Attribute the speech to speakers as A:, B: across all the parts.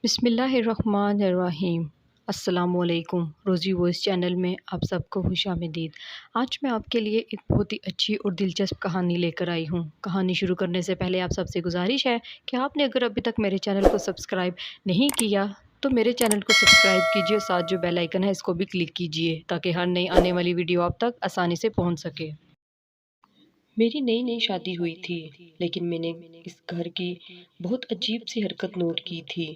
A: بسم اللہ الرحمن الرحیم۔ السلام علیکم۔ روزی وائس چینل میں آپ سب کو خوش آمدید۔ آج میں آپ کے لیے ایک بہت ہی اچھی اور دلچسپ کہانی لے کر آئی ہوں۔ کہانی شروع کرنے سے پہلے آپ سب سے گزارش ہے کہ آپ نے اگر ابھی تک میرے چینل کو سبسکرائب نہیں کیا تو میرے چینل کو سبسکرائب کیجیے، ساتھ جو بیل آئیکن ہے اس کو بھی کلک کیجیے تاکہ ہر نئی آنے والی ویڈیو آپ تک آسانی سے پہنچ سکے۔ میری نئی نئی شادی ہوئی تھی، لیکن میں نے اس گھر کی بہت عجیب سی حرکت نوٹ کی تھی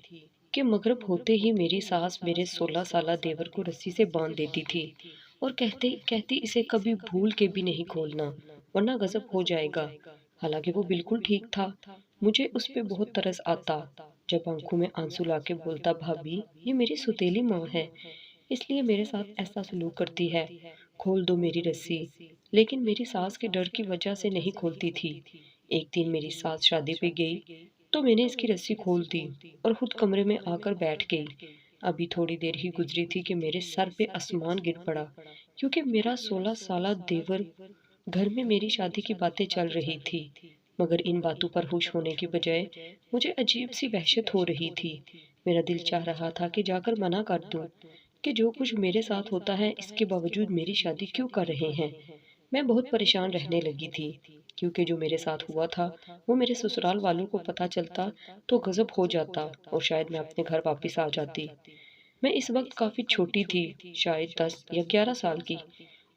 A: کہ مغرب ہوتے ہی میری ساس میرے 16 سالہ دیور کو رسی سے باندھ دیتی تھی اور کہتی اسے کبھی بھول کے بھی نہیں کھولنا ورنہ غضب ہو جائے گا۔ حالانکہ وہ بالکل ٹھیک تھا۔ مجھے اس پہ بہت ترس آتا جب آنکھوں میں آنسو لا کے بولتا، بھابھی یہ میری سوتیلی ماں ہے، اس لیے میرے ساتھ ایسا سلوک کرتی ہے، کھول دو میری رسی۔ لیکن میری ساس کے ڈر کی وجہ سے نہیں کھولتی تھی۔ ایک دن میری ساس شادی پہ گئی تو میں نے اس کی رسی کھول دی اور خود کمرے میں آ کر بیٹھ گئی۔ ابھی تھوڑی دیر ہی گزری تھی کہ میرے سر پہ آسمان گر پڑا، کیونکہ میرا 16 سالہ دیور گھر میں میری شادی کی باتیں چل رہی تھی، مگر ان باتوں پر خوش ہونے کی بجائے مجھے عجیب سی وحشت ہو رہی تھی۔ میرا دل چاہ رہا تھا کہ جا کر منع کر دوں کہ جو کچھ میرے ساتھ ہوتا ہے اس کے باوجود میری شادی کیوں کر رہے ہیں۔ میں بہت پریشان رہنے لگی تھی، کیونکہ جو میرے ساتھ ہوا تھا وہ میرے سسرال والوں کو پتہ چلتا تو غضب ہو جاتا اور شاید میں اپنے گھر واپس آ جاتی۔ میں اس وقت کافی چھوٹی تھی، شاید 10 یا 11 سال کی۔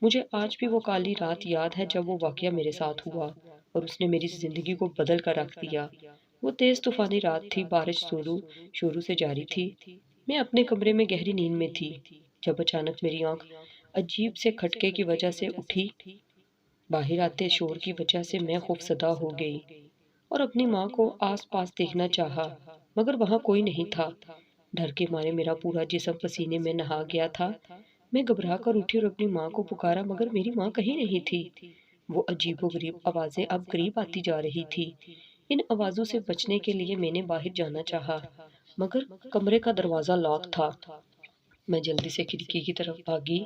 A: مجھے آج بھی وہ کالی رات یاد ہے جب وہ واقعہ میرے ساتھ ہوا اور اس نے میری زندگی کو بدل کر رکھ دیا۔ وہ تیز طوفانی رات تھی، بارش شروع سے جاری تھی۔ میں اپنے کمرے میں گہری نیند میں تھی جب اچانک میری آنکھ عجیب سے کھٹکے کی وجہ سے اٹھی۔ باہر آتے شور کی وجہ سے میں خوفزدہ ہو گئی اور اپنی ماں کو آس پاس دیکھنا چاہا، مگر وہاں کوئی نہیں تھا۔ ڈر کے مارے میرا پورا جسم پسینے میں نہا گیا تھا۔ میں گھبرا کر اٹھی اور اپنی ماں کو پکارا، مگر میری ماں کہیں نہیں تھی۔ وہ عجیب و غریب آوازیں اب قریب آتی جا رہی تھی۔ ان آوازوں سے بچنے کے لیے میں نے باہر جانا چاہا، مگر کمرے کا دروازہ لاک تھا۔ میں جلدی سے کھڑکی کی طرف بھاگی،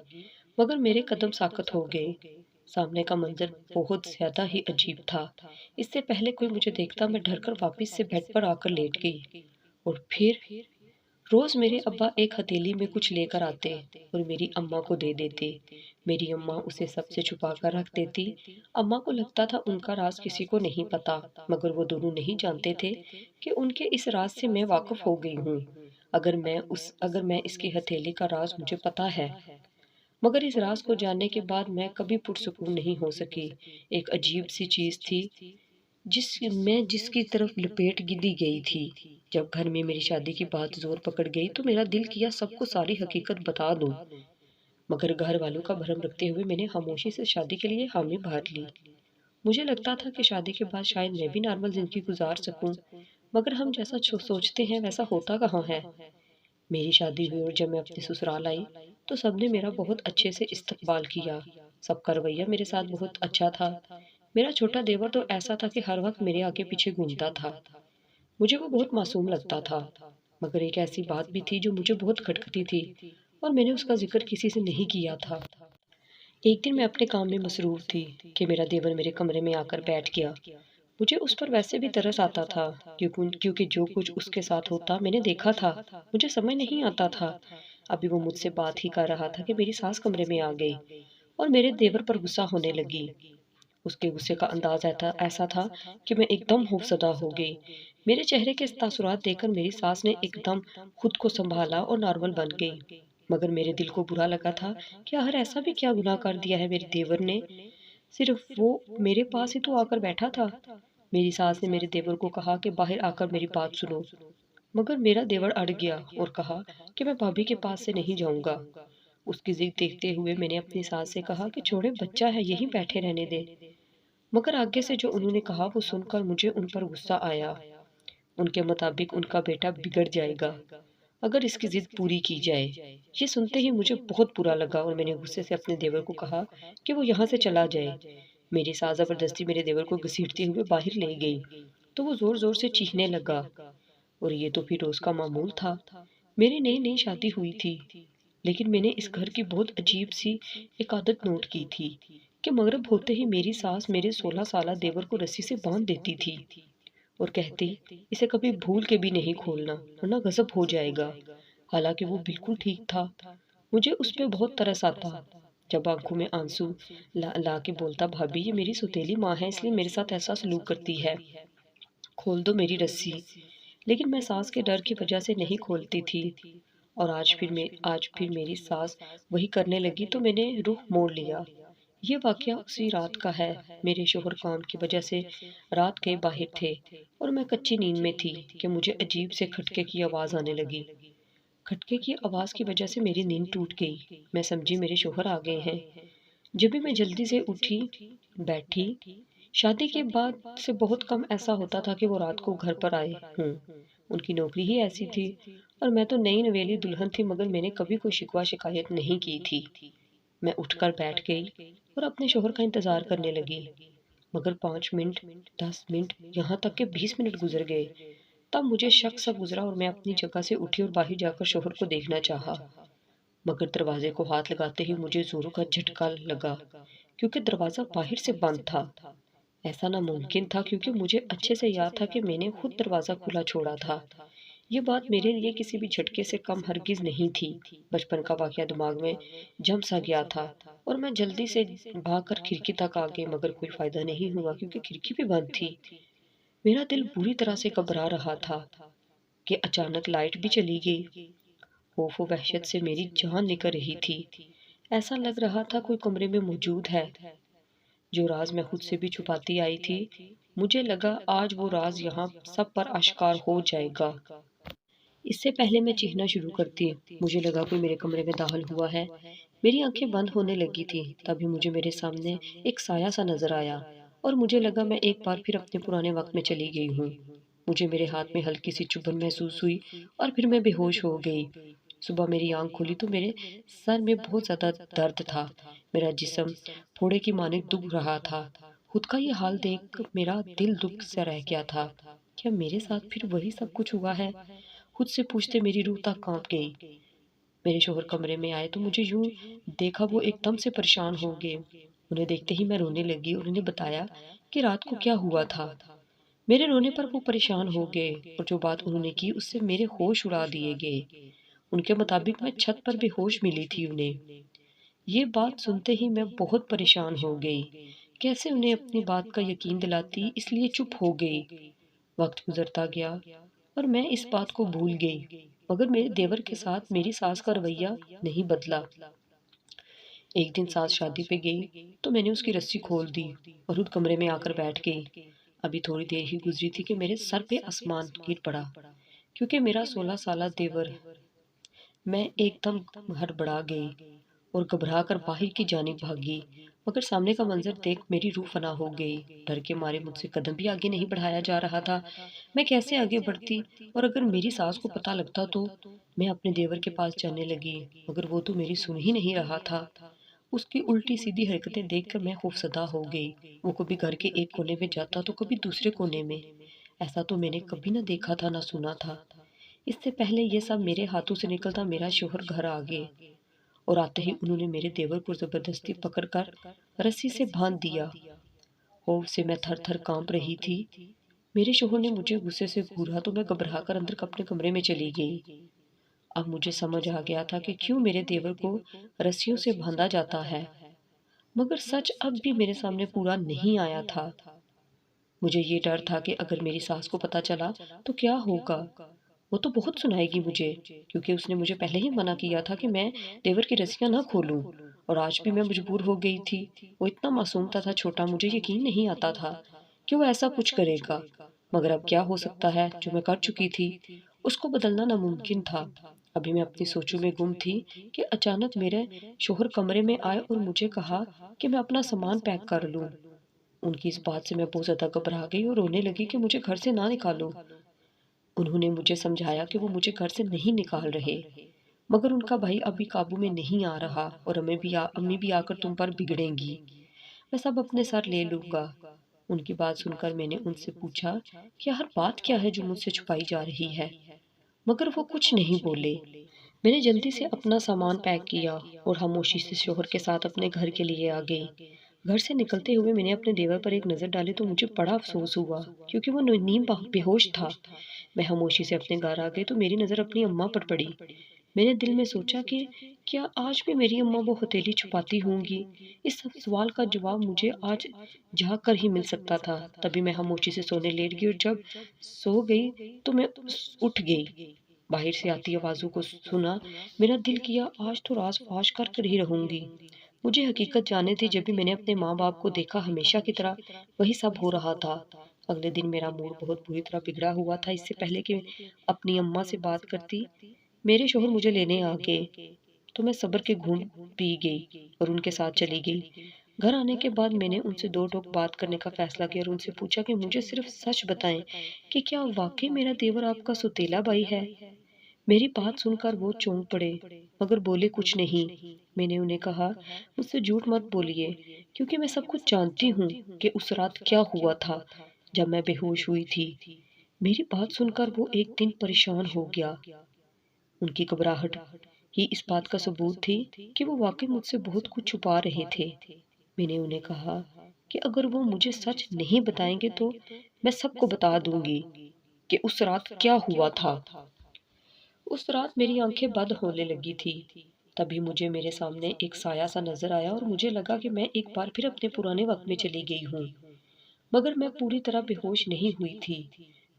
A: مگر میرے قدم ساکت ہو گئے۔ سامنے کا منظر بہت زیادہ ہی عجیب تھا۔ اس سے پہلے کوئی مجھے دیکھتا میں ڈر کر واپس سے بیڈ پر آ کر لیٹ گئی۔ اور پھر روز میرے ابا ایک ہتھیلی میں کچھ لے کر آتے اور میری اماں کو دے دیتے۔ میری اماں اسے سب سے چھپا کر رکھ دیتی۔ اماں کو لگتا تھا ان کا راز کسی کو نہیں پتا، مگر وہ دونوں نہیں جانتے تھے کہ ان کے اس راز سے میں واقف ہو گئی ہوں۔ اگر میں اس کی ہتھیلی کا راز مجھے پتا ہے، مگر اس راز کو جاننے کے بعد میں کبھی پرسکون نہیں ہو سکی۔ ایک عجیب سی چیز تھی جس کی طرف لپیٹ دی گئی تھی۔ جب گھر میں میری شادی کی بات زور پکڑ گئی تو میرا دل کیا سب کو ساری حقیقت بتا دوں، مگر گھر والوں کا بھرم رکھتے ہوئے میں نے خاموشی سے شادی کے لیے حامی بھر لی۔ مجھے لگتا تھا کہ شادی کے بعد شاید میں بھی نارمل زندگی گزار سکوں، مگر ہم جیسا سوچتے ہیں ویسا ہوتا کہاں ہے۔ میری شادی ہوئی اور جب میں اپنے سسرال آئی تو سب نے میرا بہت اچھے سے استقبال کیا۔ سب کا رویہ میرے ساتھ بہت اچھا تھا۔ میرا چھوٹا دیور تو ایسا تھا کہ ہر وقت میرے آگے پیچھے گھومتا تھا۔ مجھے وہ بہت معصوم لگتا تھا، مگر ایک ایسی بات بھی تھی جو مجھے بہت کھٹکتی تھی اور میں نے اس کا ذکر کسی سے نہیں کیا تھا۔ ایک دن میں اپنے کام میں مصروف تھی کہ میرا دیور میرے کمرے میں آ کر بیٹھ گیا۔ مجھے اس پر ویسے بھی ترس آتا تھا، کیونکہ جو کچھ اس کے ساتھ ہوتا میں نے دیکھا تھا۔ مجھے سمجھ نہیں آتا تھا۔ ابھی وہ مجھ سے بات ہی کر رہا تھا کہ میری ساس کمرے میں آ گئی اور میرے دیور پر غصہ ہونے لگی۔ اس کے غصے کا انداز ایسا تھا کہ میں ایک دم خوفزدہ ہو گئی۔ میرے چہرے کے تاثرات دیکھ کر میری ساس نے ایک دم خود کو سنبھالا اور نارمل بن گئی، مگر میرے دل کو برا لگا تھا کہ آخر ایسا بھی کیا گناہ کر دیا ہے میرے دیور نے، صرف وہ میرے پاس ہی تو آ کر بیٹھا تھا۔ میری ساس نے میرے دیور کو کہا کہ باہر آ کر میری بات سنو، مگر میرا دیور اڑ گیا اور کہا کہ میں بھابھی کے پاس سے نہیں جاؤں گا۔ اس کی ضد دیکھتے ہوئے میں نے اپنی ساس سے کہا کہ چھوڑے، بچہ ہے، یہیں بیٹھے رہنے دے، مگر آگے سے جو انہوں نے کہا وہ سن کر مجھے ان پر غصہ آیا۔ ان کے مطابق ان کا بیٹا بگڑ جائے گا اگر اس کی ضد پوری کی جائے۔ یہ سنتے ہی مجھے بہت برا لگا اور میں نے غصے سے اپنے دیور کو کہا کہ وہ یہاں سے چلا جائے۔ میری ساس زبردستی میرے دیور کو گھسیٹتے ہوئے باہر لے گئی تو وہ زور زور سے چیخنے لگا، اور یہ تو پھر روز کا معمول تھا۔ میری نئی نئی شادی ہوئی تھی، لیکن میں نے اس گھر کی بہت عجیب سی ایک عادت نوٹ کی تھی کہ مغرب ہوتے ہی میری ساس میرے 16 سالہ دیور کو رسی سے باندھ دیتی تھی
B: اور کہتی اسے کبھی بھول کے بھی نہیں کھولنا ورنہ غضب ہو جائے گا۔ حالانکہ وہ بالکل ٹھیک تھا۔ مجھے اس پہ بہت ترس آتا جب آنکھوں میں آنسو لا لا کے بولتا بھابھی یہ میری سوتیلی ماں ہے، اس لیے میرے ساتھ ایسا سلوک کرتی ہے، کھول دو میری رسی۔ لیکن میں ساس کے ڈر کی وجہ سے نہیں کھولتی تھی، اور آج پھر میری ساس وہی کرنے لگی تو میں نے رخ موڑ لیا۔ یہ واقعہ اسی رات کا ہے۔ میرے شوہر کام کی وجہ سے رات کے باہر تھے اور میں کچی نیند میں تھی کہ مجھے عجیب سے کھٹکے کی آواز آنے لگی۔ کھٹکے کی آواز کی وجہ سے میری نیند ٹوٹ گئی۔ میں سمجھی میرے شوہر آ گئے ہیں۔ جب بھی میں جلدی سے اٹھی بیٹھی، شادی کے بعد سے بہت کم ایسا ہوتا تھا کہ وہ رات کو گھر پر آئے ہوں۔ ان کی نوکری ہی ایسی تھی، اور میں تو نئی نویلی دلہن تھی، مگر میں نے کبھی کوئی شکوہ شکایت نہیں کی تھی۔ میں اٹھ کر بیٹھ گئی اور اپنے شوہر کا انتظار کرنے لگی، مگر 5 منٹ 10 منٹ یہاں تک کہ 20 منٹ گزر گئے۔ تب مجھے شک سا گزرا اور میں اپنی جگہ سے اٹھی اور باہر جا کر شوہر کو دیکھنا چاہا، مگر دروازے کو ہاتھ لگاتے ہی مجھے زوروں کا جھٹکا لگا کیونکہ دروازہ باہر سے بند تھا۔ ایسا ناممکن تھا کیونکہ مجھے اچھے سے یاد تھا کہ میں نے خود دروازہ کھلا چھوڑا تھا۔ یہ بات میرے لیے کسی بھی جھٹکے سے کم ہرگز نہیں تھی۔ بچپن کا واقعہ دماغ میں جم سا گیا تھا اور میں جلدی سے بھاگ کر کھڑکی تک آ گئی، مگر کوئی فائدہ نہیں ہوا کیونکہ کھڑکی بھی بند تھی۔ میرا دل بری طرح سے گھبرا رہا تھا کہ اچانک لائٹ بھی چلی گئی۔ خوف و وحشت سے میری جان نکل رہی تھی۔ ایسا لگ رہا تھا کوئی کمرے میں موجود ہے، جو راز میں خود سے بھی چھپاتی آئی تھی۔ مجھے لگا آج وہ راز یہاں سب پر آشکار ہو جائے گا۔ اس سے پہلے میں چیخنا شروع کرتی، مجھے لگا کوئی میرے کمرے میں داخل ہوا ہے۔ میری آنکھیں بند ہونے لگی تھی، تبھی مجھے میرے سامنے ایک سایہ سا نظر آیا اور مجھے لگا میں ایک بار پھر اپنے پرانے وقت میں چلی گئی ہوں۔ مجھے میرے ہاتھ میں ہلکی سی چبھن محسوس ہوئی اور پھر میں بے ہوش ہو گئی۔ صبح میری آنکھ کھلی تو میرے سر میں بہت زیادہ درد تھا، میرا جسم پھوڑے کی مانند دب رہا تھا۔ خود کا یہ حال دیکھ کر میرا دل دکھ سے رہ گیا تھا۔ کیا میرے ساتھ پھر وہی سب کچھ ہوا ہے؟ خود سے پوچھتے میری روح تک کانپ گئی۔ میرے شوہر کمرے میں آئے تو مجھے یوں دیکھا وہ ایک دم سے پریشان ہو گئے۔ انہیں دیکھتے ہی میں رونے لگی اور انہیں بتایا کہ رات کو کیا ہوا تھا۔ میرے رونے پر وہ پریشان ہو گئے اور جو بات انہوں نے کی اس سے میرے ہوش اڑا دیے گئے۔ ان کے مطابق میں چھت پر بے ہوش ملی تھی انہیں۔ یہ بات سنتے ہی میں بہت پریشان ہو گئی، کیسے انہیں اپنی بات کا یقین دلاتی، اس لیے چپ ہو گئی۔ وقت گزرتا گیا اور میں اس بات کو بھول گئی، مگر میرے دیور کے ساتھ میری ساس کا رویہ نہیں بدلا۔ ایک دن ساس شادی پہ گئی تو میں نے اس کی رسی کھول دی اور خود کمرے میں آ کر بیٹھ گئی۔ ابھی تھوڑی دیر ہی گزری تھی کہ میرے سر پہ آسمان گر پڑا، کیونکہ میرا 16 سالہ دیور۔ میں ایک دم ہڑبڑا گئی اور گھبرا کر باہر کی جانب بھاگی، مگر سامنے کا منظر دیکھ میری روح فنا ہو گئی۔ ڈر کے مارے مجھ سے قدم بھی آگے نہیں بڑھایا جا رہا تھا۔ میں کیسے آگے بڑھتی، اور اگر میری ساس کو پتہ لگتا تو؟ میں اپنے دیور کے پاس جانے لگی، مگر وہ تو میری سن ہی نہیں رہا تھا۔ اس کی الٹی سیدھی حرکتیں دیکھ کر میں خوفزدہ ہو گئی۔ وہ کبھی گھر کے ایک کونے میں جاتا تو کبھی دوسرے کونے میں۔ ایسا تو میں نے کبھی نہ دیکھا تھا نہ سنا تھا۔ اس سے پہلے یہ سب میرے ہاتھوں سے نکلتا میرا شوہر گھر آ گئے، اور آتے ہی انہوں نے میرے دیور کو زبردستی پکڑ کر رسی سے باندھ دیا۔ خوف سے میں تھر تھر کانپ رہی تھی۔ میرے شوہر نے مجھے غصے سے گھورا تو میں گھبرا کر اندر اپنے کمرے میں چلی گئی۔ اب مجھے سمجھ آ گیا تھا کہ کیوں میرے دیور کو رسیوں سے باندھا جاتا ہے، مگر سچ اب بھی میرے سامنے پورا نہیں آیا تھا۔ مجھے یہ ڈر تھا کہ اگر میری ساس کو پتہ چلا تو کیا ہوگا۔ وہ تو بہت سنائے گی مجھے، کیونکہ اس نے مجھے پہلے ہی منع کیا تھا کہ میں دیور کی رسیاں نہ کھولوں، اور آج بھی میں مجبور ہو گئی تھی۔ وہ اتنا معصوم تھا چھوٹا، مجھے یقین نہیں آتا تھا کہ وہ ایسا کچھ کرے گا، مگر اب کیا ہو سکتا ہے، جو میں کر چکی تھی اس کو بدلنا ناممکن تھا۔ ابھی میں اپنی سوچوں میں گم تھی کہ اچانک میرے شوہر کمرے میں آئے اور مجھے کہا کہ میں اپنا سامان پیک کر لوں۔ ان کی اس بات سے میں بہت زیادہ گھبرا گئی اور رونے لگی کہ مجھے گھر سے نہ نکالو۔ انہوں نے مجھے سمجھایا کہ وہ مجھے گھر سے نہیں نکال رہے، مگر ان کا بھائی ابھی قابو میں نہیں آ رہا، اور امی بھی آ کر تم پر بگڑیں گی۔ میں سب اپنے سر لے لوں گا۔ ان کی بات سن کر میں نے ان سے پوچھا کہ ہر بات کیا ہے جو مجھ سے چھپائی جا رہی ہے، مگر وہ کچھ نہیں بولے۔ میں نے جلدی سے اپنا سامان پیک کیا اور خاموشی سے شوہر کے ساتھ اپنے گھر کے لیے آ گئی۔ گھر سے نکلتے ہوئے میں نے اپنے دیور پر ایک نظر ڈالی تو مجھے بڑا افسوس ہوا کیونکہ وہ نیم بے ہوش تھا۔ میں خاموشی سے اپنے گھر آ گئی تو میری نظر اپنی اماں پر پڑی۔ میں نے دل میں سوچا کہ کیا آج بھی میری اماں وہ ہتھیلی چھپاتی ہوں گی؟ اس سوال کا جواب مجھے آج جا کر ہی مل سکتا تھا۔ تبھی میں خاموشی سے سونے لیٹ گئی اور جب سو گئی تو میں اٹھ گئی۔ باہر سے آتی آوازوں کو سنا، میرا دل کیا آج تو راز فاش کر ہی رہوں گی۔ مجھے حقیقت جاننی تھی، جب بھی میں نے اپنے ماں باپ کو دیکھا ہمیشہ کی طرح وہی سب ہو رہا تھا۔ اگلے دن میرا موڈ بہت بری طرح بگڑا ہوا تھا۔ اس سے پہلے کہ اپنی اماں سے بات کرتی، میرے شوہر مجھے لینے آ گئے تو میں صبر کے گھونٹ پی گئی اور ان کے ساتھ چلی گئی۔ گھر آنے کے بعد میں نے ان سے دو ٹوک بات کرنے کا فیصلہ کیا اور ان سے پوچھا کہ مجھے صرف سچ بتائیں کہ کیا واقعی میرا دیور آپ کا سوتیلا بھائی ہے؟ میری بات سن کر وہ چونک پڑے مگر بولے کچھ نہیں۔ میں نے انہیں کہا، مجھ سے جھوٹ مت بولیے کیونکہ میں سب کچھ جانتی ہوں کہ اس رات کیا ہوا تھا جب میں بے ہوش ہوئی تھی۔ میری بات سن کر وہ ایک دن پریشان ہو گیا۔ ان کی گھبراہٹ ہی اس بات کا ثبوت تھی کہ وہ واقعی مجھ سے بہت کچھ چھپا رہے تھے۔ میں نے انہیں کہا کہ اگر وہ مجھے سچ نہیں بتائیں گے تو میں سب کو بتا دوں گی کہ اس رات کیا ہوا تھا۔ اس رات میری آنکھیں بند ہونے لگی تھی۔ تبھی مجھے میرے سامنے ایک سایہ سا نظر آیا اور مجھے لگا کہ میں ایک بار پھر اپنے پرانے وقت میں چلی گئی ہوں، مگر میں پوری طرح بے ہوش نہیں ہوئی تھی۔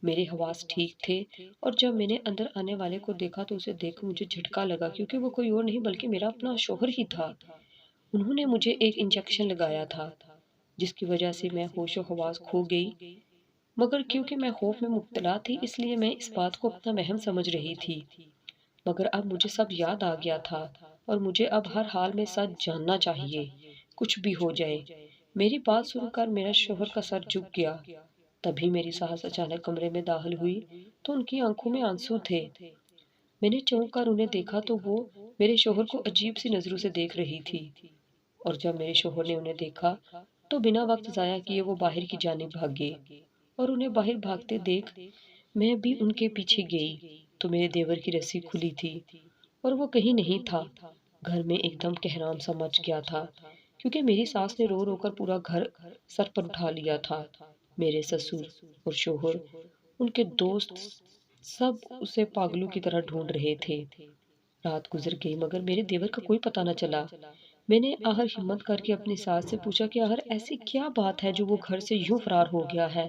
B: میرے حواس ٹھیک تھے اور جب میں نے اندر آنے والے کو دیکھا تو اسے دیکھ کر مجھے جھٹکا لگا کیونکہ وہ کوئی اور نہیں بلکہ میرا اپنا شوہر ہی تھا۔ انہوں نے مجھے ایک انجیکشن لگایا تھا جس کی وجہ سے میں ہوش و حواس کھو گئی، مگر کیونکہ میں خوف میں مبتلا تھی اس لیے میں اس بات کو اپنا وہم سمجھ رہی تھی۔ مگر اب مجھے سب یاد آ گیا تھا اور مجھے اب ہر حال میں سچ جاننا چاہیے، کچھ بھی ہو جائے۔ میری بات سن کر میرا شوہر کا سر جھک گیا۔ تبھی میری ساس اچانک کمرے میں داخل ہوئی تو ان کی آنکھوں میں آنسو تھے۔ میں نے چونک کر انہیں دیکھا تو وہ میرے شوہر کو عجیب سی نظروں سے دیکھ رہی تھی اور جب میرے شوہر نے انہیں دیکھا تو بنا وقت ضائع کیے وہ باہر کی جانب بھاگے اور انہیں باہر بھاگتے دیکھ میں بھی ان کے پیچھے گئی تو میرے دیور کی رسی کھلی تھی اور وہ کہیں نہیں تھا۔ گھر میں ایک دم کہرام سا مچ گیا تھا کیونکہ میری ساس نے رو رو کر پورا گھر سر پر اٹھا لیا تھا۔ میرے سسر اور شوہر، ان کے دوست سب اسے پاگلوں کی طرح ڈھونڈ رہے تھے۔ رات گزر گئی مگر میرے دیور کا کوئی پتہ نہ چلا۔ میں نے آخر ہمت کر کے اپنی ساس سے پوچھا کہ آخر ایسی کیا بات ہے جو وہ گھر سے یوں فرار ہو گیا ہے۔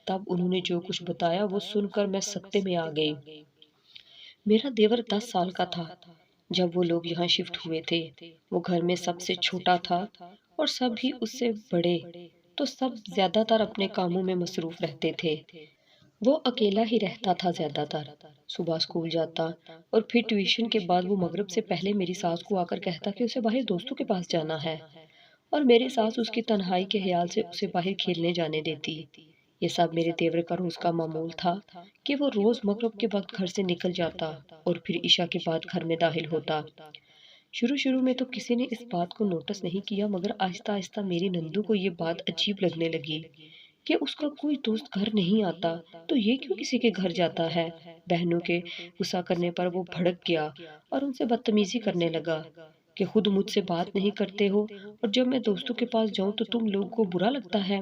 B: تب انہوں نے جو کچھ بتایا وہ سن کر میں سکتے میں آ گئی۔ میرا دیور 10 سال کا تھا جب وہ لوگ یہاں شفٹ ہوئے تھے۔ وہ گھر میں سب سے چھوٹا تھا اور سب ہی اس سے بڑے تو سب زیادہ تر اپنے کاموں میں مصروف رہتے تھے۔ وہ اکیلا ہی رہتا تھا زیادہ تر۔ صبح اسکول جاتا اور پھر ٹیوشن کے بعد وہ مغرب سے پہلے میری ساس کو آ کر کہتا کہ اسے باہر دوستوں کے پاس جانا ہے اور میری ساس اس کی تنہائی کے خیال سے اسے باہر کھیلنے جانے دیتی۔ یہ سب میرے دیور کا روز کا معمول تھا کہ وہ روز مغرب کے وقت گھر سے نکل جاتا اور پھر عشاء کے بعد گھر میں داخل ہوتا۔ شروع میں تو کسی نے اس بات کو نوٹس نہیں کیا مگر آہستہ آہستہ میری نندو کو یہ بات عجیب لگنے لگی کہ اس کا کوئی دوست گھر نہیں آتا تو یہ کیوں کسی کے گھر جاتا ہے۔ بہنوں کے غصہ کرنے پر وہ بھڑک گیا اور ان سے بدتمیزی کرنے لگا کہ خود مجھ سے بات نہیں کرتے ہو اور جب میں دوستوں کے پاس جاؤں تو تم لوگوں کو برا لگتا ہے۔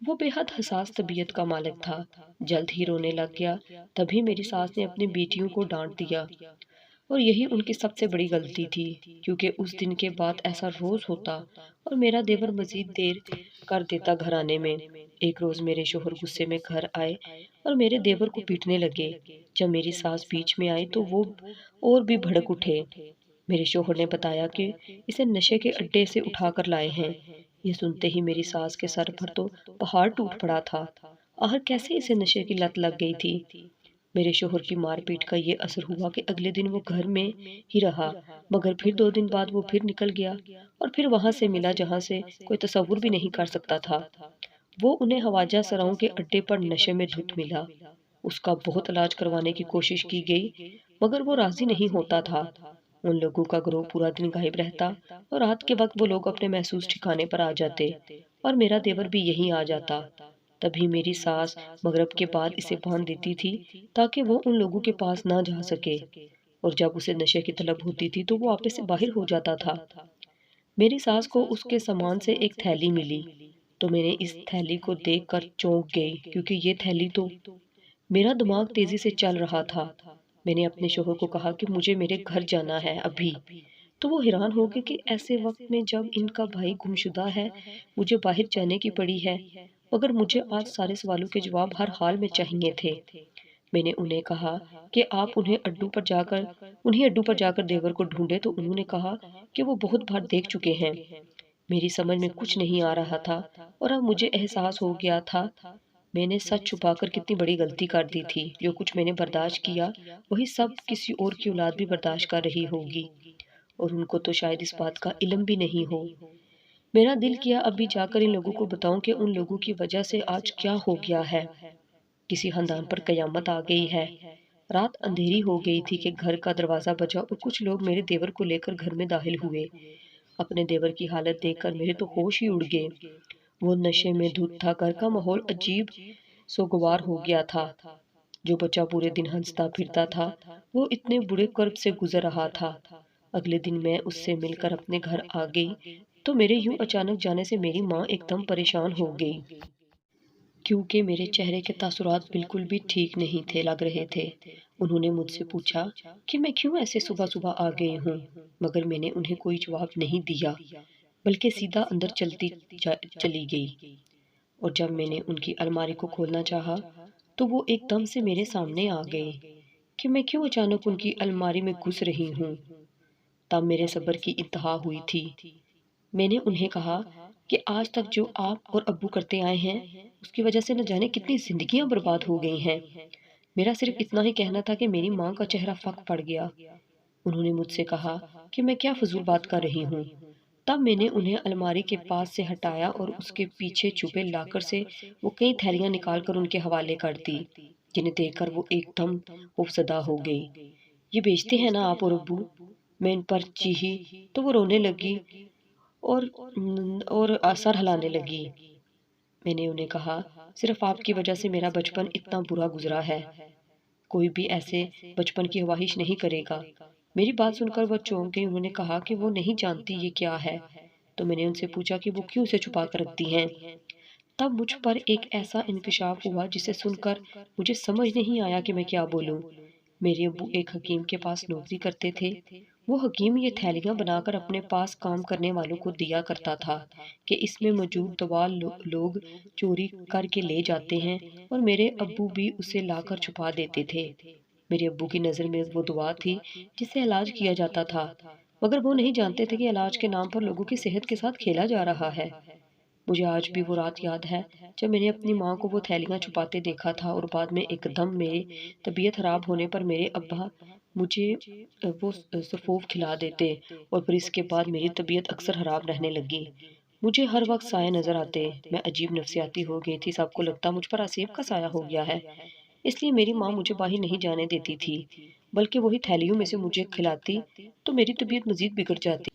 B: وہ بے حد حساس طبیعت کا مالک تھا، جلد ہی رونے لگ گیا۔ تبھی میری ساس نے اپنی بیٹیوں کو ڈانٹ دیا اور یہی ان کی سب سے بڑی غلطی تھی کیونکہ اس دن کے بعد ایسا روز ہوتا اور میرا دیور مزید دیر کر دیتا گھر آنے میں۔ ایک روز میرے شوہر غصے میں گھر آئے اور میرے دیور کو پیٹنے لگے۔ جب میری ساس بیچ میں آئی تو وہ اور بھی بھڑک اٹھے۔ میرے شوہر نے بتایا کہ اسے نشے کے اڈے سے اٹھا کر لائے ہیں۔ یہ سنتے ہی میری ساس کے سر پر تو پہاڑ ٹوٹ پڑا تھا۔ آخر کیسے اسے نشے کی لت لگ گئی تھی۔ میرے شوہر کی مار پیٹ کا یہ اثر ہوا کہ اگلے دن وہ گھر میں ہی رہا مگر پھر 2 دن بعد وہ پھر نکل گیا اور پھر وہاں سے ملا جہاں سے کوئی تصور بھی نہیں کر سکتا تھا۔ وہ انہیں خواجہ سراؤں کے اڈے پر نشے میں دھت ملا۔ اس کا بہت علاج کروانے کی کوشش کی گئی مگر وہ راضی نہیں ہوتا تھا۔ ان لوگوں کا گروہ پورا دن غائب رہتا اور رات کے وقت وہ لوگ اپنے محسوس ٹھکانے پر آ جاتے اور میرا دیور بھی یہیں آ جاتا۔ تبھی میری ساس مغرب کے بعد اسے باندھ دیتی تھی تاکہ وہ ان لوگوں کے پاس نہ جا سکے اور جب اسے نشے کی طلب ہوتی تھی تو وہ آپے سے باہر ہو جاتا تھا۔ میری ساس کو اس کے سامان سے ایک تھیلی ملی تو میں نے اس تھیلی کو دیکھ کر چونک گئی، کیونکہ یہ تھیلی تو میرا دماغ تیزی سے چل رہا تھا۔ میں نے اپنے شوہر کو کہا کہ مجھے میرے گھر جانا ہے ابھی، تو وہ حیران ہو گئے کہ ایسے وقت میں جب ان کا بھائی گمشدہ ہے مجھے باہر جانے کی پڑی ہے، مگر مجھے آج سارے سوالوں کے جواب ہر حال میں چاہیے تھے۔ میں نے انہیں کہا کہ آپ انہیں اڈو پر جا کر دیور کو ڈھونڈے، تو انہوں نے کہا کہ وہ بہت بار دیکھ چکے ہیں۔ میری سمجھ میں کچھ نہیں آ رہا تھا اور اب مجھے احساس ہو گیا تھا میں نے سچ چھپا کر کتنی بڑی غلطی کر دی تھی۔ جو کچھ میں نے برداشت کیا وہی سب کسی اور کی اولاد بھی برداشت کر رہی ہوگی، اور ان کو تو شاید اس بات کا علم بھی نہیں ہو۔ میرا دل کیا ابھی جا کر ان لوگوں کو بتاؤں کہ ان لوگوں کی وجہ سے آج کیا ہو گیا ہے، کسی خاندان پر قیامت آ گئی ہے۔ رات اندھیری ہو گئی تھی کہ گھر کا دروازہ بجا اور کچھ لوگ میرے دیور کو لے کر گھر میں داخل ہوئے۔ اپنے دیور کی حالت دیکھ کر میرے تو ہوش ہی اڑ گئے۔ وہ نشے میں دھت تھا، گھر کا ماحول عجیب سوگوار ہو گیا تھا۔ جو بچہ پورے دن ہنستا پھرتا تھا وہ اتنے برے کرب سے گزر رہا تھا۔ اگلے دن میں اس سے مل کر اپنے گھر آ گئی تو میرے یوں اچانک جانے سے میری ماں ایک دم پریشان ہو گئی، کیونکہ میرے چہرے کے تاثرات بالکل بھی ٹھیک نہیں تھے لگ رہے تھے۔ انہوں نے مجھ سے پوچھا کہ میں کیوں ایسے صبح صبح آ گئی ہوں، مگر میں نے انہیں کوئی جواب نہیں دیا بلکہ سیدھا اندر چلی گئی۔ اور جب میں نے ان کی الماری کو کھولنا چاہا تو وہ ایک دم سے میرے سامنے آ گئے کہ میں کیوں اچانک ان کی الماری میں گھس رہی ہوں۔ تب میرے صبر کی انتہا ہوئی تھی۔ میں نے انہیں کہا کہ آج تک جو آپ اور ابو کرتے آئے ہیں اس کی وجہ سے نہ جانے کتنی زندگیاں برباد ہو گئی ہیں۔ میرا صرف اتنا ہی کہنا تھا کہ میری ماں کا چہرہ فک پڑ گیا۔ انہوں نے مجھ سے کہا کہ میں کیا فضول بات کر رہی ہوں۔ تب میں نے انہیں الماری کے پاس سے ہٹایا اور اس کے پیچھے چھپے لاکر سے وہ کئی تھیلیاں نکال کر ان کے حوالے کر دی، جنہیں دیکھ کر وہ ایک دم خوفزدہ ہو گئی۔ یہ بیچتے ہیں نا آپ اور ابو؟ میں ان پر چیخی تو وہ رونے لگی اور سر ہلانے لگی۔ میں نے انہیں کہا صرف آپ کی وجہ سے میرا بچپن اتنا برا گزرا ہے، کوئی بھی ایسے بچپن کی خواہش نہیں کرے گا۔ میری بات سن کر وہ چونک گئی۔ انہوں نے کہا کہ وہ نہیں جانتی یہ کیا ہے، تو میں نے ان سے پوچھا کہ وہ کیوں اسے چھپا کر رکھتی ہیں۔ تب مجھ پر ایک ایسا انکشاف ہوا جسے سن کر مجھے سمجھ نہیں آیا کہ میں کیا بولوں۔ میرے ابو ایک حکیم کے پاس نوکری کرتے تھے۔ وہ حکیم یہ تھیلیاں بنا کر اپنے پاس کام کرنے والوں کو دیا کرتا تھا کہ اس میں موجود دوا لوگ چوری کر کے لے جاتے ہیں، اور میرے ابو بھی اسے لا کر چھپا دیتے تھے۔ میرے ابو کی نظر میں وہ دوا تھی جس سے علاج کیا جاتا تھا، مگر وہ نہیں جانتے تھے کہ علاج کے نام پر لوگوں کی صحت کے ساتھ کھیلا جا رہا ہے۔ مجھے آج بھی وہ رات یاد ہے جب میں نے اپنی ماں کو وہ تھیلیاں چھپاتے دیکھا تھا، اور بعد میں ایک دم میری طبیعت خراب ہونے پر میرے ابا مجھے وہ سفوف کھلا دیتے، اور پھر اس کے بعد میری طبیعت اکثر خراب رہنے لگی۔ مجھے ہر وقت سائے نظر آتے، میں عجیب نفسیاتی ہو گئی تھی، سب کو لگتا مجھ پر آسیب کا سایہ ہو گیا ہے۔ اس لیے میری ماں مجھے باہر نہیں جانے دیتی تھی، بلکہ وہی تھیلیوں میں سے مجھے کھلاتی تو میری طبیعت مزید بگڑ جاتی۔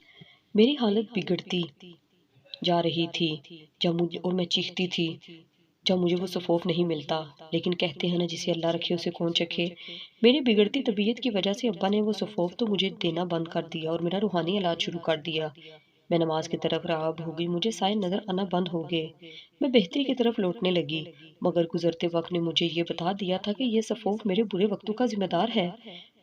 B: میری حالت بگڑتی جا رہی تھی اور میں چیختی تھی جب مجھے وہ سفوف نہیں ملتا، لیکن کہتے ہیں نا جسے اللہ رکھے اسے کون چکھے۔ میری بگڑتی طبیعت کی وجہ سے ابا نے وہ سفوف تو مجھے دینا بند کر دیا اور میرا روحانی علاج شروع کر دیا۔ میں نماز کی طرف راغب ہو گئی، مجھے سائے نظر آنا بند ہو گئے، میں بہتری کی طرف لوٹنے لگی، مگر گزرتے وقت نے مجھے یہ بتا دیا تھا کہ یہ سفوف میرے برے وقتوں کا ذمہ دار ہے۔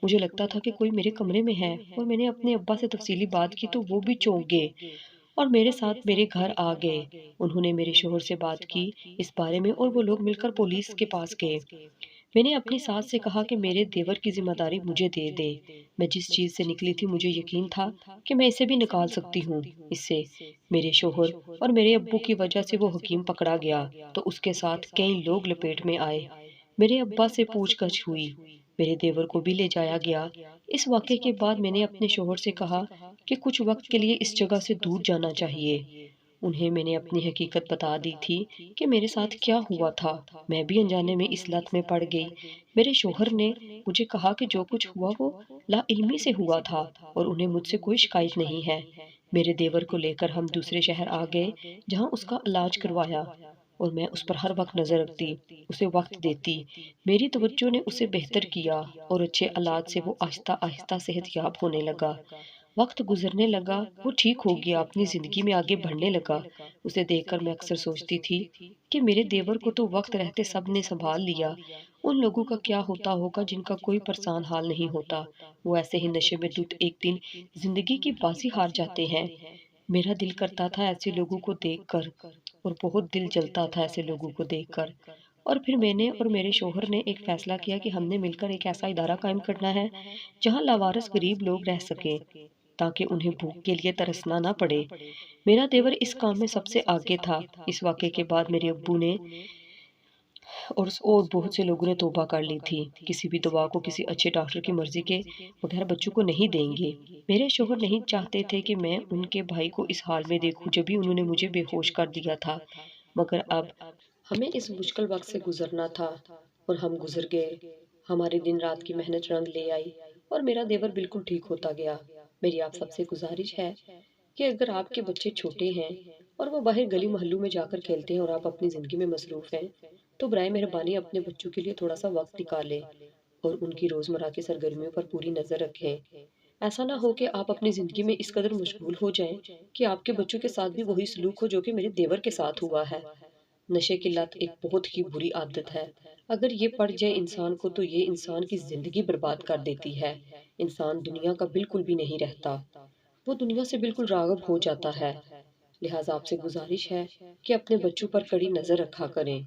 B: مجھے لگتا تھا کہ کوئی میرے کمرے میں ہے، اور میں نے اپنے ابا سے تفصیلی بات کی تو وہ بھی چونک گئے اور میرے ساتھ میرے گھر آ گئے۔ انہوں نے میرے شوہر سے بات کی اس بارے میں اور وہ لوگ مل کر پولیس کے پاس گئے۔ میں نے اپنی ساس سے کہا کہ میرے دیور کی ذمہ داری مجھے دے دے۔ میں جس چیز سے نکلی تھی مجھے یقین تھا کہ میں اسے بھی نکال سکتی ہوں۔ اس سے میرے شوہر اور میرے ابو کی وجہ سے وہ حکیم پکڑا گیا تو اس کے ساتھ کئی لوگ لپیٹ میں آئے۔ میرے ابا سے پوچھ گچھ ہوئی، میرے دیور کو بھی لے جایا گیا۔ اس واقعے کے بعد میں نے اپنے شوہر سے کہا کہ کچھ وقت کے لیے اس جگہ سے دور جانا چاہیے۔ انہیں میں نے اپنی حقیقت بتا دی تھی کہ میرے ساتھ کیا ہوا تھا۔ میں بھی انجانے میں اس لت میں پڑ گئی۔ میرے شوہر نے مجھے کہا کہ جو کچھ ہوا وہ لا علمی سے ہوا تھا اور انہیں مجھ سے کوئی شکایت نہیں ہے۔ میرے دیور کو لے کر ہم دوسرے شہر آ گئے جہاں اس کا علاج کروایا، اور میں اس پر ہر وقت نظر رکھتی، اسے وقت دیتی۔ میری توجہ نے اسے بہتر کیا اور اچھے علاج سے وہ آہستہ آہستہ صحت یاب ہونے لگا۔ وقت گزرنے لگا، وہ ٹھیک ہو گیا، اپنی زندگی میں آگے بڑھنے لگا۔ اسے دیکھ کر میں اکثر سوچتی تھی کہ میرے دیور کو تو وقت رہتے سب نے سنبھال لیا، ان لوگوں کا کیا ہوتا ہوگا جن کا کوئی پریشان حال نہیں ہوتا، وہ ایسے ہی نشے میں دھت ایک دن زندگی کی بازی ہار جاتے ہیں۔ میرا دل کرتا تھا ایسے لوگوں کو دیکھ کر، اور بہت دل جلتا تھا ایسے لوگوں کو دیکھ کر۔ اور پھر میں نے اور میرے شوہر نے ایک فیصلہ کیا کہ ہم نے مل کر ایک ایسا ادارہ قائم کرنا ہے جہاں لاوارث غریب لوگ رہ سکیں، تاکہ انہیں بھوک کے لیے ترسنا نہ پڑے۔ میرا دیور اس کام میں سب سے آگے تھا۔ اس واقعے کے بعد میرے ابو نے اور بہت سے لوگوں نے توبہ کر لی تھی، کسی بھی دوا کو کسی اچھے ڈاکٹر کی مرضی کے بغیر بچوں کو نہیں دیں گے۔ میرے شوہر نہیں چاہتے تھے کہ میں ان کے بھائی کو اس حال میں دیکھوں، جب بھی انہوں نے مجھے بے ہوش کر دیا تھا، مگر اب ہمیں اس مشکل وقت سے گزرنا تھا اور ہم گزر گئے۔ ہماری دن رات کی محنت رنگ لے آئی اور میرا دیور بالکل ٹھیک ہوتا گیا۔ میری آپ سب سے گزارش ہے کہ اگر آپ کے بچے چھوٹے ہیں اور وہ باہر گلی محلوں میں جا کر کھیلتے ہیں اور آپ اپنی زندگی میں مصروف ہیں، تو برائے مہربانی اپنے بچوں کے لیے تھوڑا سا وقت نکالیں اور ان کی روزمرہ کی سرگرمیوں پر پوری نظر رکھیں۔ ایسا نہ ہو کہ آپ اپنی زندگی میں اس قدر مشغول ہو جائیں کہ آپ کے بچوں کے ساتھ بھی وہی سلوک ہو جو کہ میرے دیور کے ساتھ ہوا ہے۔ نشے کی لت ایک بہت ہی بری عادت ہے، اگر یہ پڑ جائے انسان کو تو یہ انسان کی زندگی برباد کر دیتی ہے۔ انسان دنیا کا بالکل بھی نہیں رہتا، وہ دنیا سے بالکل راغب ہو جاتا ہے۔ لہٰذا آپ سے گزارش ہے کہ اپنے بچوں پر کڑی نظر رکھا کریں۔